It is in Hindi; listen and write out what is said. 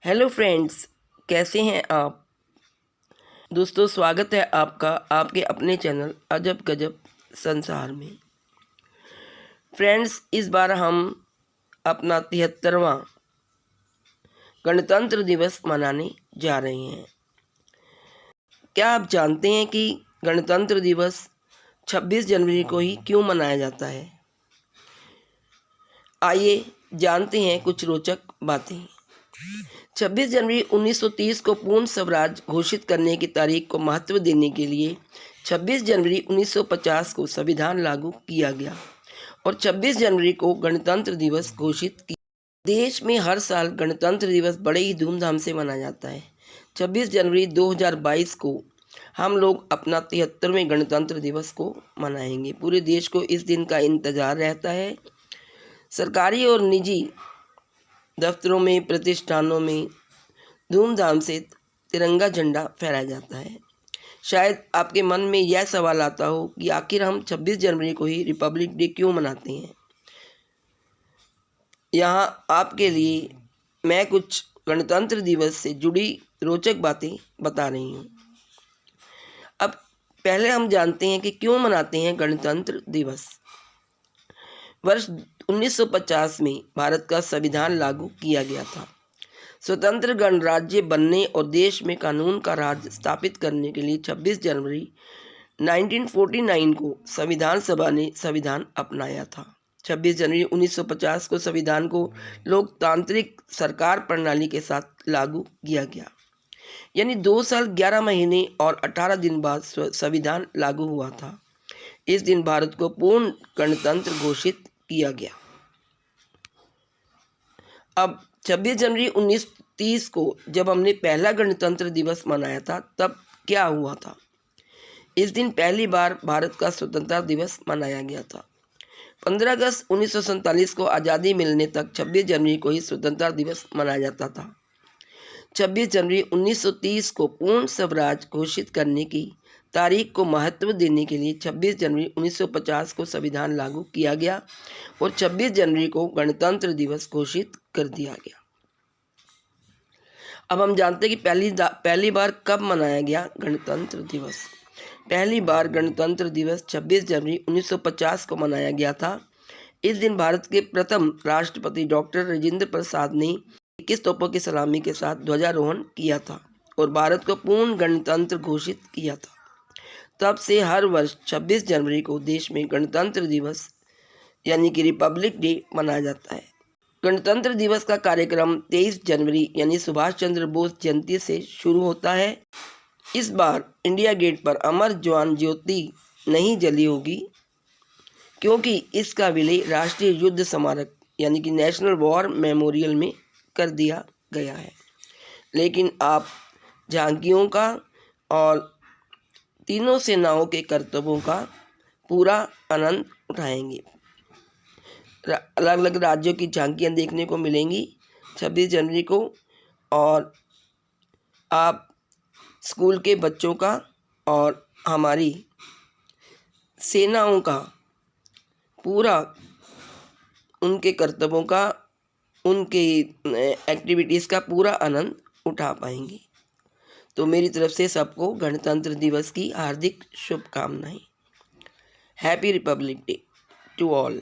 हेलो फ्रेंड्स, कैसे हैं आप दोस्तों। स्वागत है आपका आपके अपने चैनल अजब गजब संसार में। फ्रेंड्स, इस बार हम अपना 73वां गणतंत्र दिवस मनाने जा रहे हैं। क्या आप जानते हैं कि गणतंत्र दिवस 26 जनवरी को ही क्यों मनाया जाता है? आइए जानते हैं कुछ रोचक बातें। 26 जनवरी 1930 को पूर्ण स्वराज घोषित करने की तारीख को महत्व देने के लिए 26 जनवरी 1950 को संविधान लागू किया गया और 26 जनवरी को गणतंत्र दिवस घोषित किया। देश में हर साल गणतंत्र दिवस बड़े ही धूमधाम से मनाया जाता है। 26 जनवरी 2022 को हम लोग अपना 73वें गणतंत्र दिवस को मनाएंगे। पूरे देश को इस दिन का इंतजार रहता है। सरकारी और निजी दफ्तरों में, प्रतिष्ठानों में धूमधाम से तिरंगा झंडा फहराया जाता है। शायद आपके मन में यह सवाल आता हो कि आखिर हम 26 जनवरी को ही रिपब्लिक डे क्यों मनाते हैं। यहाँ आपके लिए मैं कुछ गणतंत्र दिवस से जुड़ी रोचक बातें बता रही हूँ। अब पहले हम जानते हैं कि क्यों मनाते हैं गणतंत्र दिवस। वर्ष 1950 में भारत का संविधान लागू किया गया था। स्वतंत्र गणराज्य बनने और देश में कानून का राज स्थापित करने के लिए 26 जनवरी 1949 को संविधान सभा ने संविधान अपनाया था। 26 जनवरी 1950 को संविधान को लोकतांत्रिक सरकार प्रणाली के साथ लागू किया गया, यानी 2 साल 11 महीने और 18 दिन बाद संविधान लागू हुआ था। इस दिन भारत को पूर्ण गणतंत्र घोषित किया गया। अब 26 जनवरी 1930 को जब हमने पहला गणतंत्र दिवस मनाया था, तब क्या हुआ था? इस दिन पहली बार भारत का स्वतंत्रता दिवस मनाया गया था। 15 अगस्त 1947 को आज़ादी मिलने तक 26 जनवरी को ही स्वतंत्रता दिवस मनाया जाता था। 26 जनवरी 1930 को पूर्ण स्वराज घोषित करने की तारीख को महत्व देने के लिए 26 जनवरी 1950 को संविधान लागू किया गया और 26 जनवरी को गणतंत्र दिवस घोषित कर दिया गया। अब हम जानते हैं कि पहली बार कब मनाया गया गणतंत्र दिवस। पहली बार गणतंत्र दिवस 26 जनवरी 1950 को मनाया गया था। इस दिन भारत के प्रथम राष्ट्रपति डॉक्टर राजेंद्र प्रसाद ने 21 तोपों की सलामी के साथ ध्वजारोहण किया था और भारत को पूर्ण गणतंत्र घोषित किया था। तब से हर वर्ष 26 जनवरी को देश में गणतंत्र दिवस यानी कि रिपब्लिक डे मनाया जाता है। गणतंत्र दिवस का कार्यक्रम 23 जनवरी यानी सुभाष चंद्र बोस जयंती से शुरू होता है। इस बार इंडिया गेट पर अमर जवान ज्योति नहीं जली होगी, क्योंकि इसका विलय राष्ट्रीय युद्ध स्मारक यानी कि नेशनल वॉर मेमोरियल में कर दिया गया है। लेकिन आप झांकियों का और तीनों सेनाओं के कर्तव्यों का पूरा आनंद उठाएंगे। अलग अलग राज्यों की झांकियाँ देखने को मिलेंगी 26 जनवरी को, और आप स्कूल के बच्चों का और हमारी सेनाओं का पूरा उनके कर्तव्यों का, उनके एक्टिविटीज़ का पूरा आनंद उठा पाएंगे। तो मेरी तरफ से सबको गणतंत्र दिवस की हार्दिक शुभकामनाएं। Happy republic day to all.